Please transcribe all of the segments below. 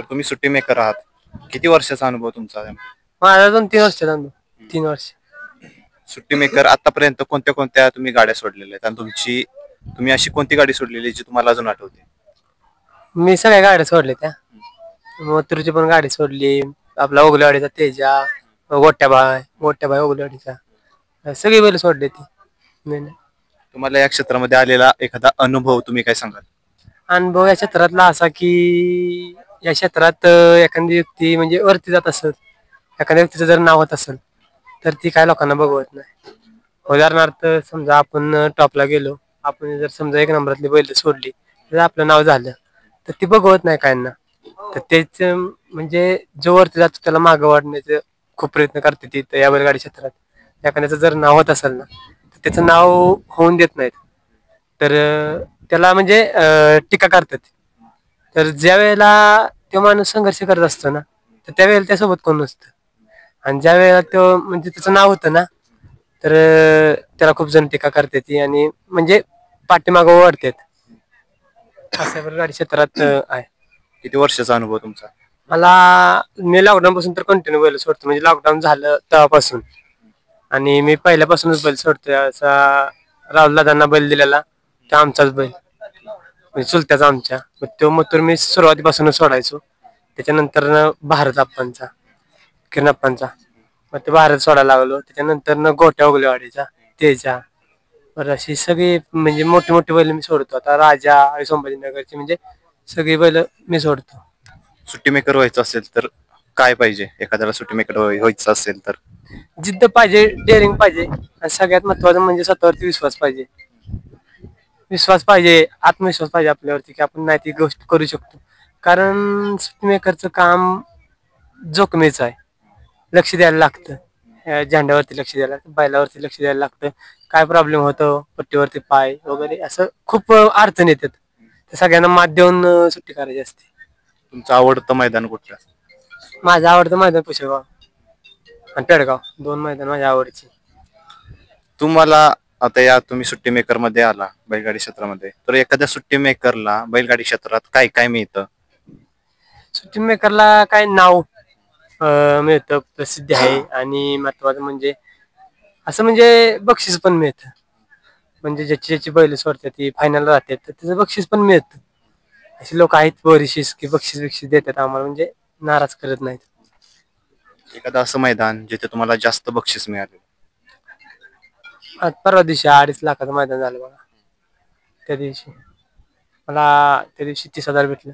तर तुम्ही सुट्टी मेकर आहात. किती वर्षाचा अनुभव तुमचा आहे? माझा 2-3 वर्षाचा अनुभव. 3 वर्ष. सुट्टी मेकर आतापर्यंत कोणत्या कोणत्या तुम्ही गाड्या सोडलेल्या आहेत आणि तुम्ही अशी कोणती गाडी सोडलेली जी तुम्हाला अजून आठवते? मी सगळ्या गाड्या सोडल्या त्या. मथुरची पण गाडी सोडली. आपला ओगलेवाडीचा तेजा, गोट्याबाई ओगलेवाडीचा. सगळी बैल सोडली ती. नाही, नाही. तुम्हाला या क्षेत्रामध्ये आलेला एखादा अनुभव तुम्ही काय सांगाल? अनुभव या क्षेत्रातला असा की या क्षेत्रात एखादी व्यक्ती म्हणजे वरती जात असेल, एखाद्या व्यक्तीचं जर नाव होत असेल तर ती काय लोकांना बघवत नाही. उदाहरणार्थ समजा आपण टॉपला गेलो, आपण जर समजा 1 नंबरातली बैल सोडली तर आपलं नाव झालं तर ती बघवत नाही कायांना. तर तेच म्हणजे जो वरती जातो त्याला मागं वाढण्याचे खूप प्रयत्न करते ती या बैलगाडी क्षेत्रात. एखाद्याचं जर नाव होत असेल ना तर त्याचं नाव होऊन देत नाहीत. तर त्याला म्हणजे टीका करतात. तर ज्या वेळेला तो माणूस संघर्ष करत असतो ना तर त्यावेळेला त्यासोबत कोण नसतं. आणि ज्या वेळेला तो म्हणजे त्याचं नाव होतं ना तर त्याला खूप जण टीका करतात आणि म्हणजे पाठीमागं वाढतात. अशा बैलगाडी क्षेत्रात आहे. किती वर्षाचा अनुभव तुमचा? मी लॉकडाऊन पासून तर कंटिन्यू बैल सोडतो. म्हणजे लॉकडाऊन झालं तेव्हापासून आणि मी पहिल्यापासूनच बैल सोडतोय. असा राहुल दादांना बैल दिलेला तो आमचाच बैल म्हणजे चुलत्याचा आमच्या. मग तो मथुर मी सुरुवातीपासूनच सोडायचो. त्याच्यानंतर भारत आप्पांचा, किरण आप्पांचा, मग ते भारत सोडायला लागलो. त्याच्यानंतर गोट्या ओगलेवाडीचा तेजा, बरं अशी सगळी म्हणजे मोठी मोठी बैल मी सोडतो. आता राजा आणि संभाजीनगरची म्हणजे सगळी बैल मी सोडतो. सुट्टी मेकर व्हायचं असेल तर काय पाहिजे? एखाद्याला सुट्टी मेकर व्हायचं असेल तर जिद्द पाहिजे, डेअरिंग पाहिजे आणि सगळ्यात महत्वाचं म्हणजे स्वतःवरती विश्वास पाहिजे. आत्मविश्वास पाहिजे आपल्यावरती की आपण नाही ती गोष्ट करू शकतो. कारण सुट्टी मेकरचं काम जोखमीचं आहे. लक्ष द्यायला लागतं. झेंड्यावरती लक्ष द्यायला लागतं, बैलावरती लक्ष द्यायला लागतं. काय प्रॉब्लेम होतो, पट्टीवरती पाय वगैरे असं खूप अडचण येतात. त्या सगळ्यांना मात देऊन सुट्टी करायची असते. तुमचं आवडतं मैदान कुठलं? माझं आवडतं मैदान पुशेगाव आणि पेडगाव, 2 मैदान माझ्या आवडची. तुम्हाला आता तुम्ही सुट्टी मेकर मध्ये आला बैलगाडी क्षेत्रामध्ये, तर एखाद्या सुट्टी मेकरला बैलगाडी क्षेत्रात काय काय मिळतं? सुट्टी मेकरला काय नाव मिळतं, प्रसिद्धी आहे आणि महत्वाचं म्हणजे असं म्हणजे बक्षीस पण मिळतं. म्हणजे ज्याची बैल सोडतात ती फायनल राहतात तर त्याचं बक्षीस पण मिळतं. असे लोक आहेत बरीचशीच की बक्षीस देतात आम्हाला, म्हणजे नाराज करत नाहीत. एखादं असं मैदान जिथे तुम्हाला जास्त बक्षीस मिळाले? परवा दिवशी 2.5 लाखाचं मैदान झालं बघा. त्या दिवशी मला 30,000 भेटलं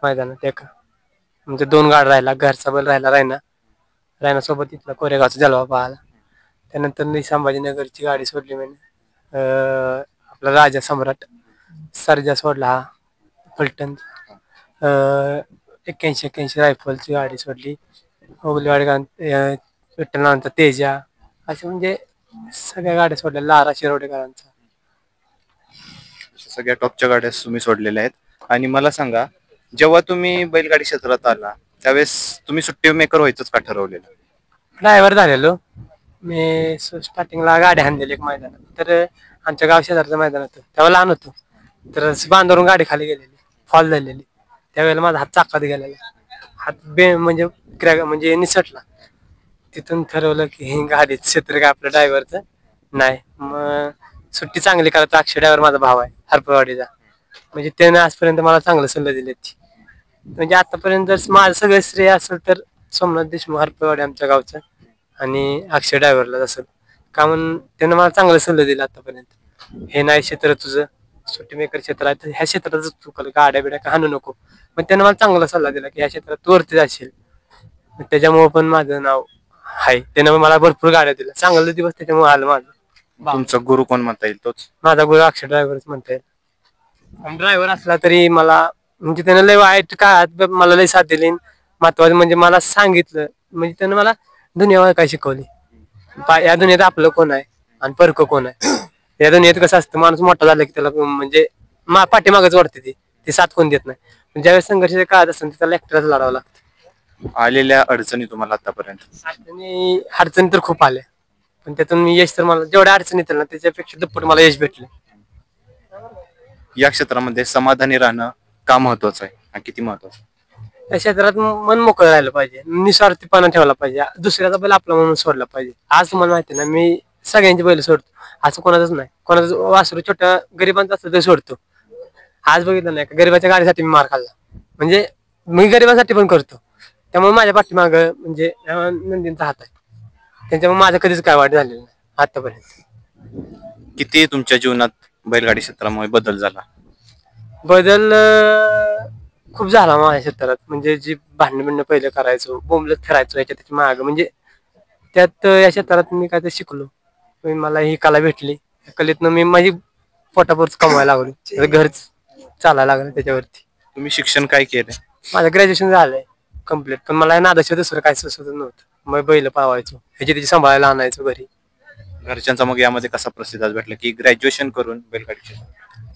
मैदानात. म्हणजे 2 गाड राहिला, घरचा बैल राहिला रायना सोबत इथला कोरेगावचा जलवा पाहायला. त्यानंतर मी संभाजीनगरची गाडी सोडली मी. आपला राजा सम्राट सर्जा सोडला, हा फलटण. 81 रायफलची गाडी सोडली. ओगलेवाडी विठ्ठलनाथांचा तेजा, असे म्हणजे सगळ्या गाड्या सोडल्या. लारा शिरोडेकरांचा. सगळ्या टॉपच्या गाड्या तुम्ही सोडलेल्या आहेत. आणि मला सांगा, जेव्हा तुम्ही बैलगाडी क्षेत्रात आला त्यावेळेस तुम्ही सुट्टी मेकर व्हायचंच का ठरवलेलं? ड्रायव्हर झालेलो मी. स्टार्टिंगला गाडी हाणलेली एक मैदानात. तर आमच्या गाव शेजारचं मैदान होतं, तेव्हा लहान होतो. तर बांधावरून गाडी खाली गेलेली, फॉल झालेली. त्यावेळेला माझा हात चाकात गेलेला, हात म्हणजे निसटला. तिथून ठरवलं की ही गाडीत क्षेत्र काय आपलं ड्रायव्हरचं नाही. मग सुट्टी चांगली करायचं. अक्षय ड्रायव्हर माझा भाव आहे हरपवाडीचा. म्हणजे त्याने आजपर्यंत मला चांगलं सल्ला दिले. म्हणजे आतापर्यंत जर माझं सगळं श्रेय असेल तर सोमनाथ देशमुख हरपवाडी आमच्या गावचं आणि अक्षय ड्रायव्हरला असेल. का म्हणून त्यानं मला चांगलं सल्ला दिला आतापर्यंत. हे नाही क्षेत्र तुझं, सुट्टी मेकर क्षेत्र आहे तर ह्या क्षेत्रातच चुकल, गाड्या बिड्या का हाणू नको. मग त्यानं मला चांगला सल्ला दिला की ह्या क्षेत्रात तू वरती जाशील. त्याच्यामुळे पण माझं नाव आहे. त्यानं मला भरपूर गाड्या दिल्या, चांगलं दिवस त्याच्यामुळे आलं माझं. तुमचा गुरु कोण म्हणता येईल? तोच माझा गुरु अक्षय ड्रायव्हरच म्हणता येईल. ड्रायव्हर असला तरी मला म्हणजे त्यानं लय वाईट काळात मला लय साथ दिली. महत्वाचं म्हणजे मला सांगितलं, म्हणजे त्यानं मला दुनिया काय शिकवली. या दुनियेत आपलं कोण आहे आणि परक कोण आहे. या दुनियेत कसं असतं, माणूस मोठा झाला की त्याला म्हणजे पाठीमागच वाढते ती साथ कोण देत नाही. ज्यावेळेस संघर्षाच्या काळात असतं त्याला एकट्याच लढावं लागतं. आलेल्या अडचणी तुम्हाला आतापर्यंत? अडचणी तर खूप आल्या, पण त्यातून मी यश तर मला जेवढ्या अडचणी येतील ना त्याच्यापेक्षा दुप्पट मला यश भेटलं. या क्षेत्रामध्ये समाधानी राहणं का महत्वाचं आहे आणि किती महत्वाचं? त्या क्षेत्रात मन मोकळं राहिलं पाहिजे, निस्वार्थीपणा ठेवला पाहिजे, दुसऱ्याचा बैल आपला म्हणून सोडला पाहिजे. आज तुम्हाला माहिती ना, मी सगळ्यांची बैल सोडतो, असं कोणाचंच नाही. कोणाचं वासरू छोट्या गरिबांचं असलं तर सोडतो. आज बघितलं नाही का, गरिबाच्या गाडीसाठी मी मार खाल्ला, म्हणजे मी गरिबांसाठी पण करतो. त्यामुळे माझ्या पाठीमाग म्हणजे नंदींचा हात आहे, त्यांच्यामुळे माझं कधीच काय वाईट झालेलं नाही आतापर्यंत. किती तुमच्या जीवनात बैलगाडी क्षेत्रामुळे बदल झाला? बदल खूप झाला माझ्या क्षेत्रात. म्हणजे जी भांडण पहिले करायचो, बोंबलत फिरायचो याच्या त्याच्या माग, म्हणजे त्यात या क्षेत्रात मी काय ते शिकलो. मला ही कला भेटली, त्या कलेतनं मी माझी पोटापुरच कमवायला लागलो, घर चालायला लागलं त्याच्यावरती. तुम्ही शिक्षण काय केलंय? माझं ग्रॅज्युएशन झालंय कम्प्लीट, पण मला नादाशिवाय दुसरं काय सुचत नव्हतं. मग बैल पावायचो, ह्याची त्याची सांभाळायला आणायचो घरी. घरच्यांचा मग यामध्ये कसा प्रतिसाद भेटला की ग्रॅज्युएशन करून बैलगाडी क्षेत्र?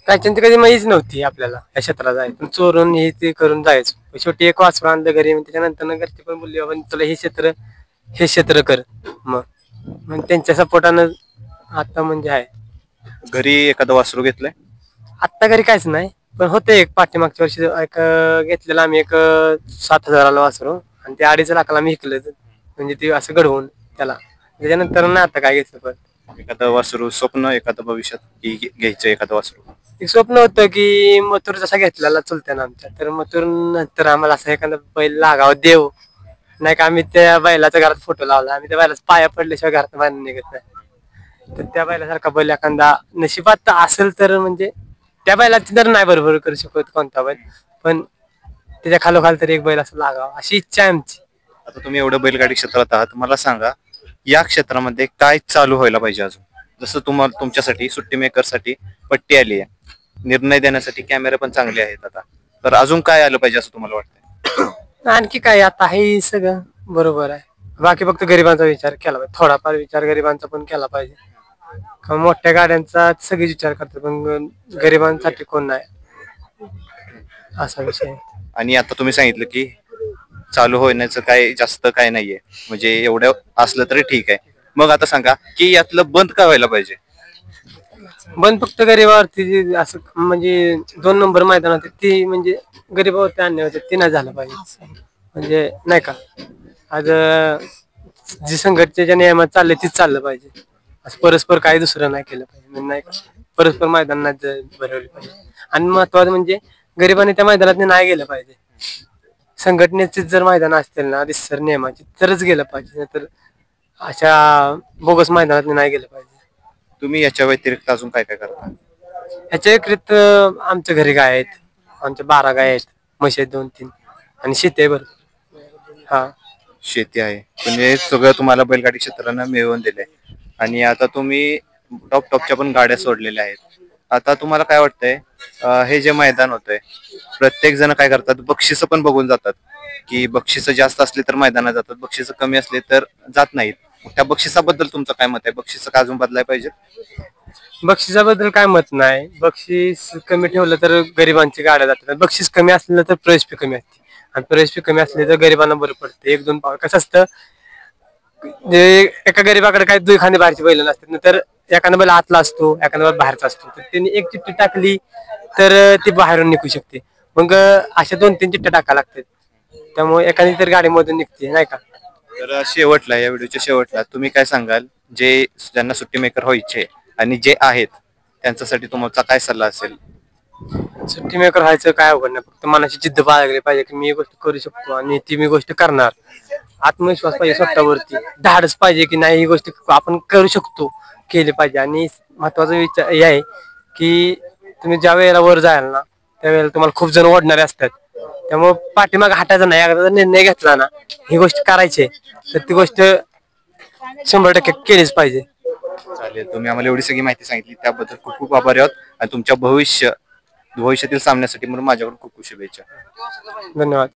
घरच्यांची कधी माहीच नव्हती आपल्याला या क्षेत्रात जायचं, पण चोरून हे ते करून जायचो. शेवटी एक वासरू आणलं घरी, त्याच्यानंतर घरचे पण बोलले बाबा तुला हे क्षेत्र कर. मग त्यांच्या सपोर्टानं आता म्हणजे आहे. घरी एखादं वासरू घेतलंय? आत्ता घरी काहीच नाही, पण होते एक पाठीमागच्या वर्षी एक घेतलेला आम्ही, एक 7,000ला वासरू, आणि ते 2.5 लाखाला मी विकलं, म्हणजे ते असं घडवून त्याला. त्याच्यानंतर नाही आता काय घेतलं. पण एखादं वासरू स्वप्न, एखादं भविष्यात की घ्यायचं एखादं वासरू? एक स्वप्न होतं की मथुर जसा घेतलेला चुलत्यानं आमच्या, तर मथुर नंतर आम्हाला असं एखादा बैल लागावं देव नाही का. आम्ही त्या बैलाच्या घरात फोटो लावला, आम्ही त्या बैलाचा पाया पडल्याशिवाय घरात बाहेर निघत नाही. तर त्या बैलासारखा बैल एखादा नशिबात असेल तर, म्हणजे त्या बैलाची तर नाही बरोबर करू शकत कोणता बैल, पण त्याच्या खालोखाल तरी एक बैल असं लागावं अशी इच्छा आहे आमची. आता तुम्ही एवढं बैलगाडी क्षेत्रात आहात, मला सांगा या क्षेत्रामध्ये काय चालू व्हायला पाहिजे अजून? जसं तुम्हाला तुमच्यासाठी सुट्टी मेकर साठी पट्टी आली आहे, निर्णय देण्यासाठी कॅमेरे पण चांगले आहेत आता, तर अजून काय आलं पाहिजे असं तुम्हाला वाटतंय? आणखी काय, आता हे सगळं बरोबर आहे. बाकी फक्त गरिबांचा विचार केला पाहिजे, थोडाफार विचार गरिबांचा पण केला पाहिजे. कारण मोठ्या गाड्यांचा सगळेच विचार करतात, पण गरिबांसाठी कोण नाही, असा विषय. आणि आता तुम्ही सांगितलं की चालू होण्याचं काय जास्त काय नाहीये, म्हणजे एवढं असलं तरी ठीक आहे. मग आता सांगा की यातलं बंद काय व्हायला पाहिजे? बंद फक्त गरिबावरती असं, म्हणजे 2 नंबर मैदान होते ती, म्हणजे गरिबावरती आणणे होते ते नाही झालं पाहिजे. म्हणजे नाही का, आज जी संघटनेच्या नियमात चालले तीच चाललं पाहिजे. असं परस्पर काही दुसरं नाही केलं पाहिजे, नाही का. परस्पर मैदानात भरवली पाहिजे. आणि महत्वाचं म्हणजे गरिबांनी त्या मैदानात नाही गेलं पाहिजे. संघटनेचे जर मैदान असतील ना रितसर नियमाची, तरच गेलं पाहिजे, तर अशा बोगस मैदानात नाही गेलं पाहिजे. तुम्ही याच्या व्यतिरिक्त अजून काय काय करता? याच्या व्यतिरिक्त आमच्या घरी गाय आहेत, आमच्या 12 गाय आहेत, म्हशी आहेत 2-3, आणि शेती आहे भरपूर. हा, शेती आहे, म्हणजे सगळं तुम्हाला बैलगाडी क्षेत्रानं मिळवून दिलंय. आणि आता तुम्ही टॉपच्या पण गाड्या सोडलेल्या आहेत. आता तुम्हाला काय वाटतंय, हे जे मैदान होतंय, प्रत्येक जण काय करतात, बक्षिसं पण बघून जातात की बक्षिसं जास्त असली तर मैदानात जातात, बक्षिसं कमी असले तर जात नाहीत. त्या बक्षिसाबद्दल तुमचं काय मत आहे? बक्षिसं का अजून बदलाय पाहिजे? बक्षिसाबद्दल काय मत नाही. बक्षीस कमी ठेवलं तर गरिबांची गाड्या जातात, बक्षीस कमी असलं तर प्राइस फी कमी असते, आणि प्राइस फी कमी असली तर गरिबांना बरं पडतं. 1-2 पाव कसं असतं, एका गरीबाकडे काही 2 खांदे बाहेरची बैल नसतात, तर एखादा बैल आतला असतो, एखादा बैल बाहेरचा असतो, तर त्यांनी एक चिठ्ठी टाकली तर ती बाहेरून निघू शकते. मग अशा 2-3 चिठ्ठ्या टाकायला लागतात, त्यामुळे एखादी तर गाडीमधून निघते, नाही का. तर शेवटला, या व्हिडिओच्या शेवटला तुम्ही काय सांगाल, जे ज्यांना सुट्टी मेकर व्हायचे आणि जे आहेत त्यांच्यासाठी तुमचा काय सल्ला असेल? सुट्टी मेकर व्हायचं काय अवघड नाही, फक्त मनाची जिद्द बाळगली पाहिजे की मी ही गोष्ट करू शकतो आणि ती मी गोष्ट करणार. आत्मविश्वास पाहिजे स्वतःवरती, धाडस पाहिजे की नाही ही गोष्ट आपण करू शकतो, केली पाहिजे. आणि महत्वाचा विचार हे आहे की तुम्ही ज्या वेळेला वर जाल ना, त्यावेळेला तुम्हाला खूप जण ओढणारे असतात, त्यामुळे पाठीमाग हटायचं नाही. एकदा निर्णय घेतला ना ही गोष्ट करायची, तर ती गोष्ट 100% केलीच पाहिजे. चालेल, तुम्ही आम्हाला एवढी सगळी माहिती सांगितली त्याबद्दल खूप खूप आभारी आहोत. आणि तुमच्या भविष्यातील सामन्यासाठी म्हणून माझ्याकडून खूप खूप शुभेच्छा. धन्यवाद.